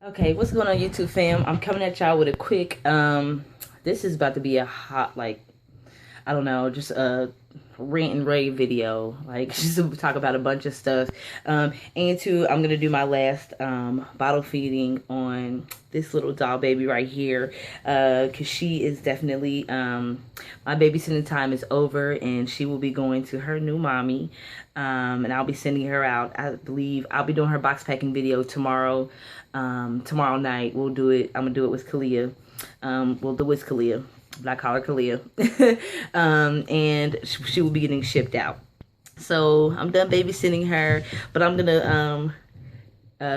Okay, what's going on, YouTube fam? I'm coming at y'all with a quick this is about to be a hot, like, I don't know, just a rant and rave video, like just to talk about a bunch of stuff. And two, I'm gonna do my last bottle feeding on this little doll baby right here, because she is definitely my babysitting time is over and she will be going to her new mommy. And I'll be sending her out. I believe I'll be doing her box packing video tomorrow. Tomorrow night we'll do it. I'm gonna do it with Kalia. We'll do it with Kalia. I call her Kalia. And she will be getting shipped out. So I'm done babysitting her, but I'm gonna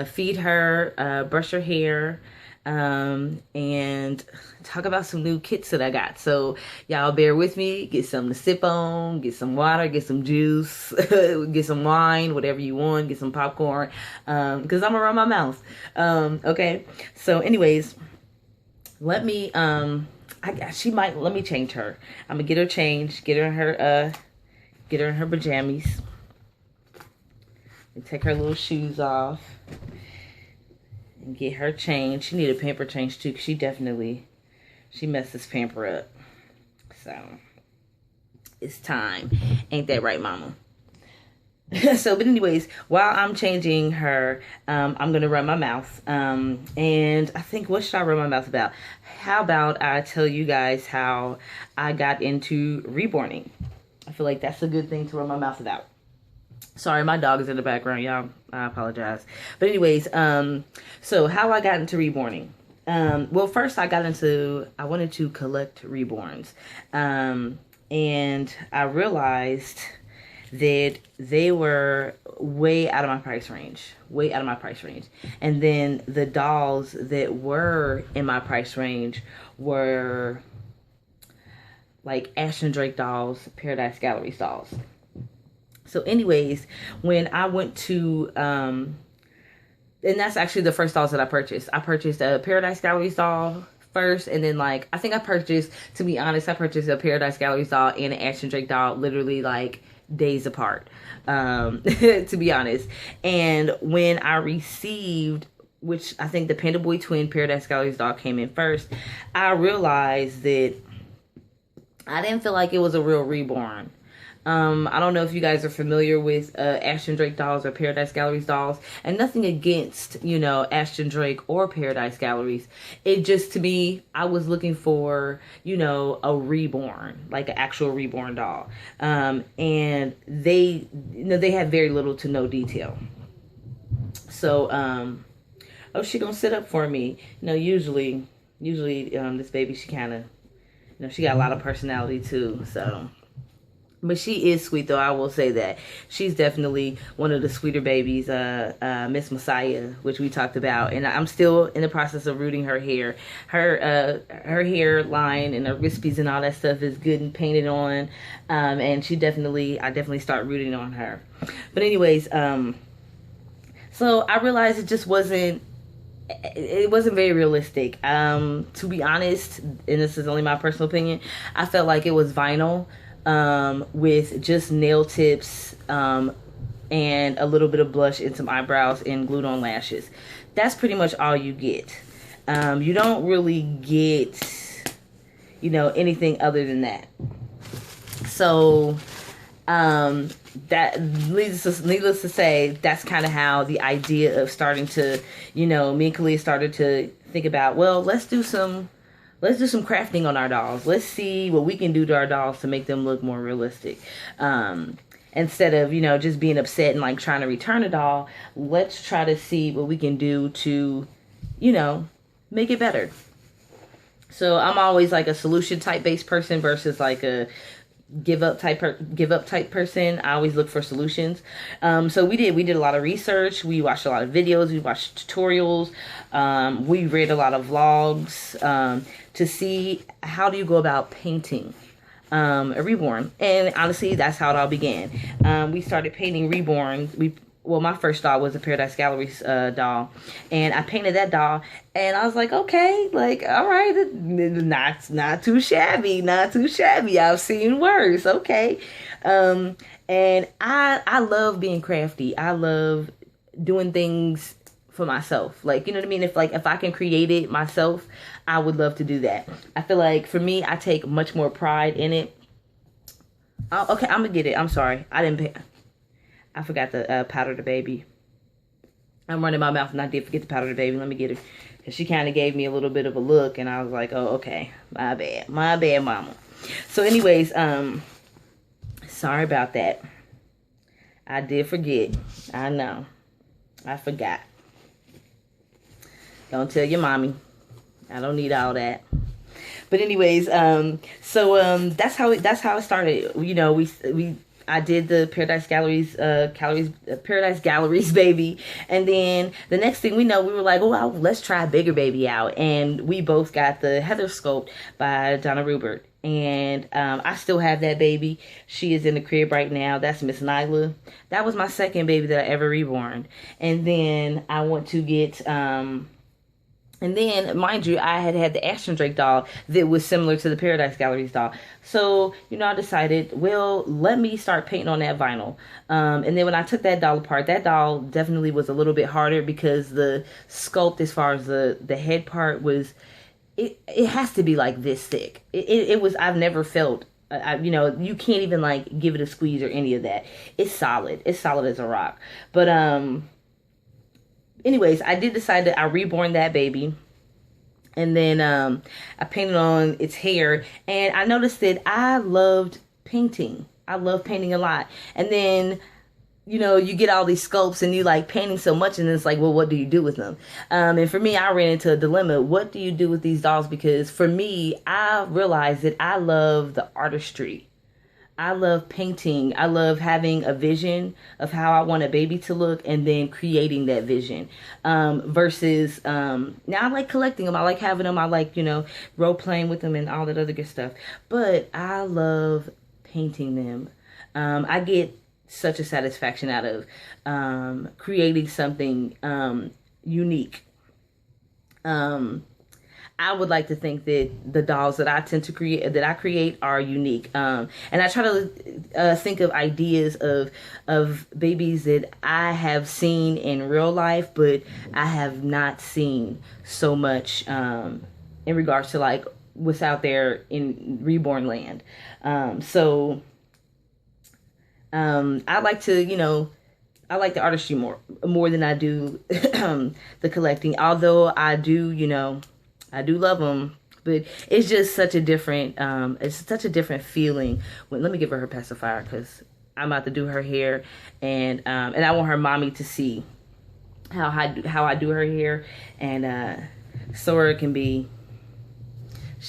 feed her, brush her hair, and talk about some new kits that I got. So y'all bear with me, get something to sip on, get some water, get some juice, get some wine, whatever you want, get some popcorn, because I'm gonna run my mouth. Okay, so anyways, let me let me change her. I'm gonna get her changed, get her in her pajamas, and take her little shoes off and get her changed. She need a pamper change too, because she messed this pamper up. So it's time. Ain't that right, mama? So, but anyways, while I'm changing her, I'm gonna run my mouth. And I think, what should I run my mouth about? How about I tell you guys how I got into reborning? I feel like that's a good thing to run my mouth about. Sorry, my dog is in the background, y'all. I apologize. But anyways, so how I got into reborning. Well, first I wanted to collect reborns. And I realized that they were way out of my price range. And then the dolls that were in my price range were like Ashton Drake dolls, Paradise Galleries dolls. So anyways, when I went to, and that's actually the first dolls that I purchased. I purchased a Paradise Galleries doll first, and then, like, I think I purchased a Paradise Galleries doll and an Ashton Drake doll literally like days apart, to be honest. And when I received, which I think the Panda Boy Twin Paradise Galleries doll came in first, I realized that I didn't feel like it was a real reborn. I don't know if you guys are familiar with Ashton Drake dolls or Paradise Galleries dolls, and nothing against, Ashton Drake or Paradise Galleries. It just, to me, I was looking for, a reborn, like an actual reborn doll. And they had very little to no detail. So, oh, she gonna sit up for me. Usually, this baby, she kind of, she got a lot of personality too, so. But she is sweet, though. I will say that. She's definitely one of the sweeter babies, Miss Messiah, which we talked about. And I'm still in the process of rooting her hair. Her hairline and her wispies and all that stuff is good and painted on. And I definitely start rooting on her. But anyways, so I realized it wasn't very realistic. To be honest, and this is only my personal opinion, I felt like it was vinyl. With just nail tips, and a little bit of blush and some eyebrows and glued on lashes. That's pretty much all you get. You don't really get, anything other than that. So, that needless to say, that's kind of how the idea of starting to, me and Kalia started to think about, well, let's do some crafting on our dolls. Let's see what we can do to our dolls to make them look more realistic. Instead of, just being upset and like trying to return a doll, let's try to see what we can do to, make it better. So I'm always like a solution type based person versus like a give up type person. I always look for solutions. So we did a lot of research. We watched a lot of videos. We watched tutorials. We read a lot of vlogs to see how do you go about painting a reborn. And honestly, that's how it all began. We started painting reborns. My first doll was a Paradise Galleries doll, and I painted that doll, and I was like, okay, like, all right, not too shabby. I've seen worse. Okay. And I love being crafty. I love doing things for myself. Like, you know what I mean? If I can create it myself, I would love to do that. I feel like for me, I take much more pride in it. Oh, okay, I'm gonna get it. I'm sorry. I forgot to powder the baby. I'm running my mouth and I did forget to powder the baby. Let me get it. Cause she kind of gave me a little bit of a look and I was like, oh, okay. My bad, mama. So anyways, sorry about that. I did forget. I know. I forgot. Don't tell your mommy. I don't need all that. But anyways, that's how it started. You know, I did the Paradise Galleries baby, and then the next thing we know, we were like, oh, well, let's try Bigger Baby out, and we both got the Heather Sculpt by Donna Rubert, and I still have that baby. She is in the crib right now. That's Miss Nyla. That was my second baby that I ever reborn, and then I want to get and then, mind you, I had the Ashton Drake doll that was similar to the Paradise Galleries doll. So, you know, I decided, well, let me start painting on that vinyl. And then when I took that doll apart, that doll definitely was a little bit harder because the sculpt as far as the head part was, it has to be like this thick. It was, I've never felt, you know, you can't even like give it a squeeze or any of that. It's solid. It's solid as a rock. But, anyways, I did decide that I reborn that baby. And then I painted on its hair. And I noticed that I loved painting. I love painting a lot. And then, you know, you get all these sculpts and you like painting so much. And it's like, well, what do you do with them? And for me, I ran into a dilemma. What do you do with these dolls? Because for me, I realized that I love the artistry. I love painting. I love having a vision of how I want a baby to look and then creating that vision. Versus, now I like collecting them. I like having them. I like, you know, role playing with them and all that other good stuff. But I love painting them. I get such a satisfaction out of creating something unique. I would like to think that the dolls that I tend to create are unique. And I try to think of ideas of babies that I have seen in real life, but I have not seen so much in regards to like what's out there in reborn land. I like to, you know, I like the artistry more than I do the collecting. Although I do, you know, I do love them, but it's just such a different, feeling. Let me give her pacifier because I'm about to do her hair, and I want her mommy to see how I do her hair, and Sora can be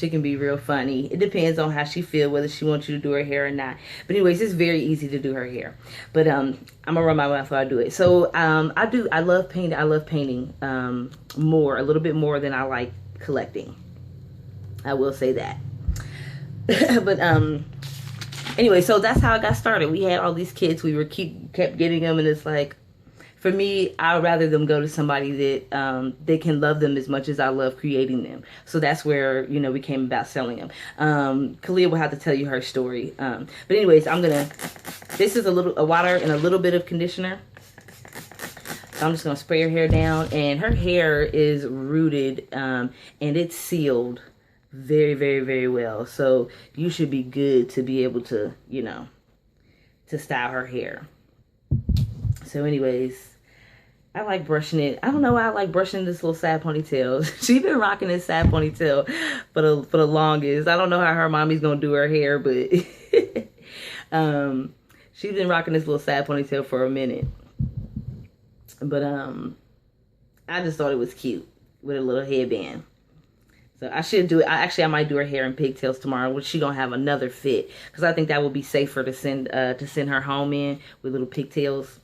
real funny. It depends on how she feel, whether she wants you to do her hair or not. But anyways, it's very easy to do her hair. But I'm gonna run my mouth while I do it. So I love painting. I love painting a little bit more than I like collecting. I will say that. But anyway, so that's how I got started. We had all these kits. We kept getting them, and it's like, for me, I'd rather them go to somebody that they can love them as much as I love creating them. So that's where, you know, we came about selling them. Kalia will have to tell you her story. But anyways, this is a water and a little bit of conditioner. So I'm just going to spray her hair down, and her hair is rooted and it's sealed very, very, very well. So you should be good to be able to, you know, to style her hair. So anyways, I like brushing it. I don't know why I like brushing this little sad ponytail. She's been rocking this sad ponytail for the longest. I don't know how her mommy's going to do her hair, but she's been rocking this little sad ponytail for a minute. But I just thought it was cute with a little headband. So I should do it. I might do her hair in pigtails tomorrow, which she gonna have another fit, because I think that would be safer to send her home in with little pigtails.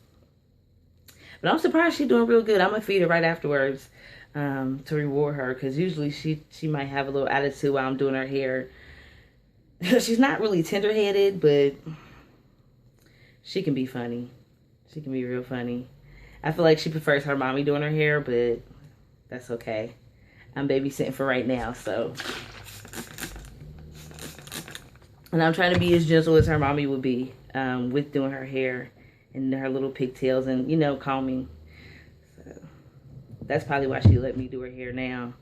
But I'm surprised she's doing real good. I'm gonna feed her right afterwards to reward her, because usually she might have a little attitude while I'm doing her hair. She's not really tender-headed, but she can be funny. She can be real funny. I feel like she prefers her mommy doing her hair, but that's okay. I'm babysitting for right now, so. And I'm trying to be as gentle as her mommy would be with doing her hair and her little pigtails and, you know, combing. So, that's probably why she let me do her hair now.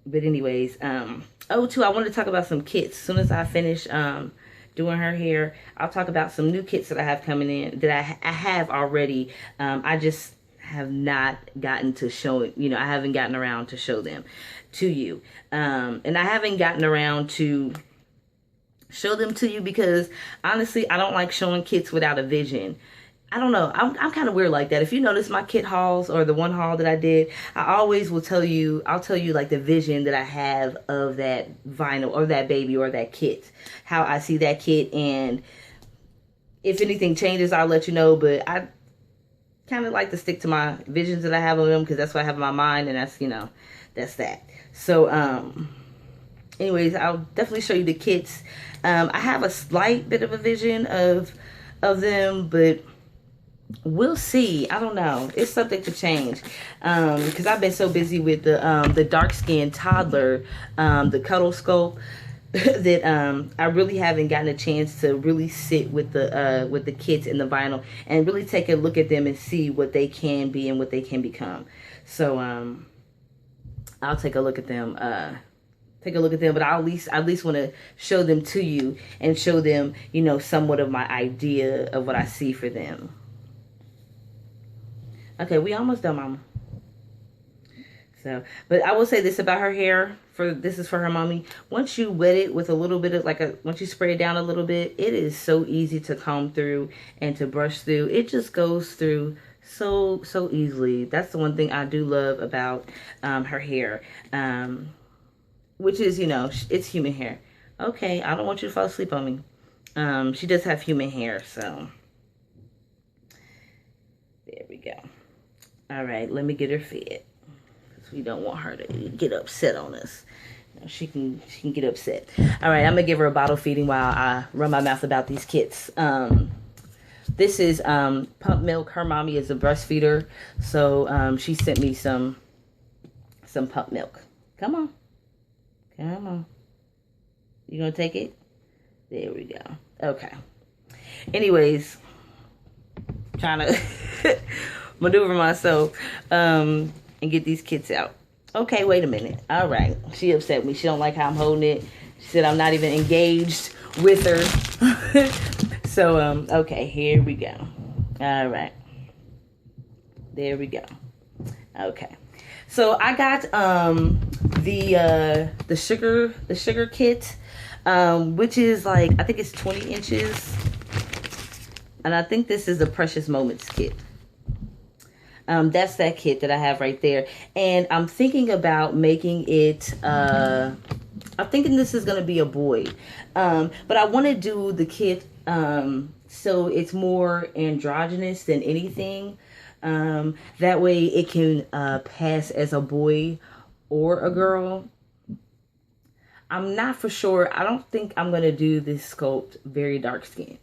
But anyways, oh, too, I wanted to talk about some kits. As soon as I finish doing her hair, I'll talk about some new kits that I have coming in that I have already. I just have not gotten to show it. You know, I haven't gotten around to show them to you. And I haven't gotten around to show them to you because honestly, I don't like showing kits without a vision. I don't know. I'm kind of weird like that. If you notice my kit hauls or the one haul that I did, I always will tell you, I'll tell you like the vision that I have of that vinyl or that baby or that kit, how I see that kit. And if anything changes, I'll let you know. But I kind of like to stick to my visions that I have of them because that's what I have in my mind. And that's, you know, that's that. So, anyways, I'll definitely show you the kits. I have a slight bit of a vision of them, but we'll see. I don't know. It's subject to change because I've been so busy with the dark skinned toddler, the cuddle scope, that I really haven't gotten a chance to really sit with the kits and the vinyl and really take a look at them and see what they can be and what they can become. So I'll take a look at them. But I at least want to show them to you and show them, you know, somewhat of my idea of what I see for them. Okay, we almost done, Mama. So, but I will say this about her hair. This is for her mommy. Once you wet it with a little bit of once you spray it down a little bit, it is so easy to comb through and to brush through. It just goes through so easily. That's the one thing I do love about her hair. Which is, you know, it's human hair. Okay, I don't want you to fall asleep on me. She does have human hair, so there we go. All right, let me get her fed because we don't want her to get upset on us. You know, she can get upset. All right, I'm gonna give her a bottle feeding while I run my mouth about these kits. This is Pump Milk. Her mommy is a breastfeeder, so she sent me some Pump Milk. Come on. Come on. You gonna take it? There we go. Okay. Anyways, trying to maneuver myself and get these kits out. Okay, wait a minute. All right. She upset me. She don't like how I'm holding it. She said I'm not even engaged with her. So, okay, here we go. All right. There we go. Okay. So I got the sugar kit, which is like, I think it's 20 inches. And I think this is the Precious Moments kit. That's that kit that I have right there. And I'm thinking about making it, I'm thinking this is going to be a boy. But I want to do the kit so it's more androgynous than anything. That way it can pass as a boy or a girl. I'm not for sure. I don't think I'm going to do this sculpt very dark skin.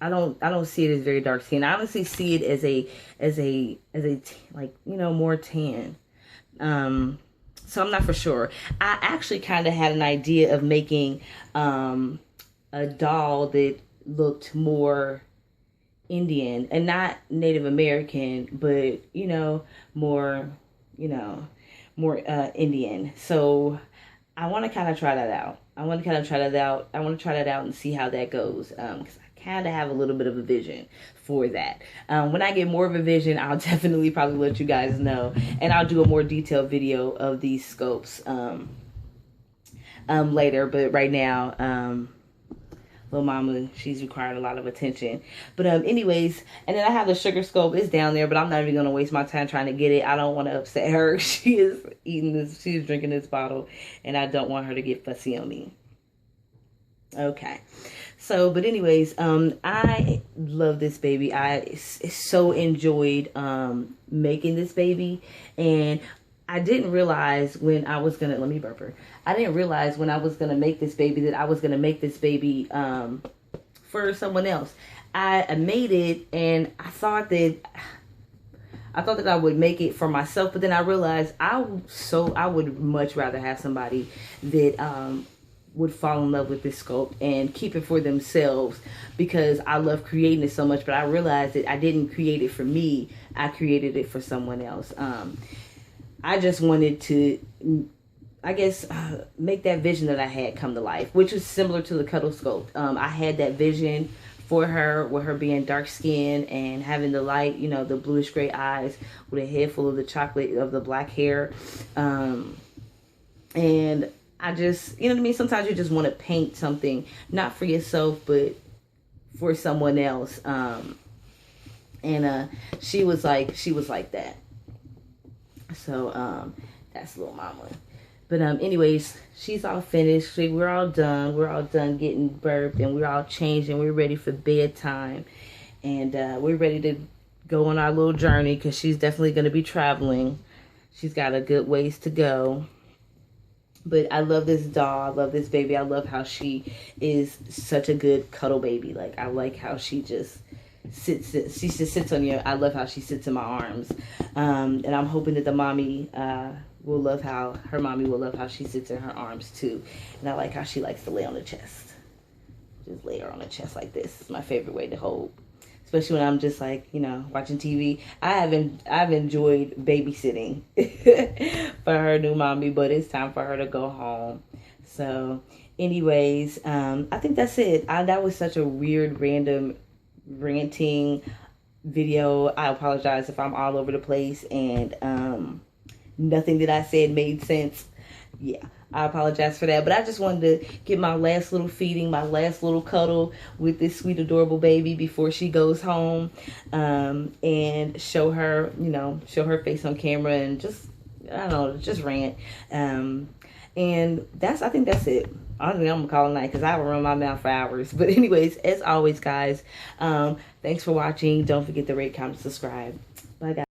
I don't see it as very dark skin. I honestly see it as a like, you know, more tan. So I'm not for sure. I actually kind of had an idea of making a doll that looked more Indian and not Native American, but you know, more Indian. So I want to kind of try that out. I want to try that out and see how that goes. Because I kind of have a little bit of a vision for that. When I get more of a vision, I'll definitely probably let you guys know, and I'll do a more detailed video of these scopes later. But right now, little mama, she's requiring a lot of attention. But anyways, and then I have the sugar scope. It's down there, but I'm not even gonna waste my time trying to get it. I don't want to upset her. She is eating this, she's drinking this bottle, and I don't want her to get fussy on me. Okay. So, but anyways, I love this baby. I so enjoyed making this baby, and I didn't realize when I was gonna, let me burp her. I didn't realize when I was gonna make this baby that I was gonna make this baby for someone else. I made it, and I thought that I would make it for myself, but then I realized I would much rather have somebody that would fall in love with this sculpt and keep it for themselves, because I love creating it so much. But I realized that I didn't create it for me, I created it for someone else. I just wanted to, I guess, make that vision that I had come to life, which was similar to the Cuddle sculpt. I had that vision for her, with her being dark skinned and having the light, you know, the bluish gray eyes with a head full of the chocolate, of the black hair. And I just, you know what I mean? Sometimes you just want to paint something, not for yourself, but for someone else. And she was like that. So that's Little Mama. But anyways, she's all finished. We're all done. We're all done getting burped, and we're all changed, and we're ready for bedtime. And we're ready to go on our little journey, because she's definitely going to be traveling. She's got a good ways to go. But I love this doll. I love this baby. I love how she is such a good cuddle baby. Like, I like how she just sits. She just sits on your. I love how she sits in my arms. And I'm hoping that the mommy will love how her mommy will love how she sits in her arms too. And I like how she likes to lay on the chest. Just lay her on the chest like this. It's my favorite way to hold. Especially when I'm just like, you know, watching TV. I've enjoyed babysitting for her new mommy, but it's time for her to go home. So anyways, I think that's it. That was such a weird, random ranting video. I apologize if I'm all over the place and nothing that I said made sense. Yeah, I apologize for that. But I just wanted to get my last little feeding, my last little cuddle with this sweet, adorable baby before she goes home, and show her, you know, show her face on camera and just, I don't know, just rant. And I think that's it. Honestly, I'm gonna call it a night because I will run my mouth for hours. But anyways, as always, guys, thanks for watching. Don't forget to rate, comment, subscribe. Bye, guys.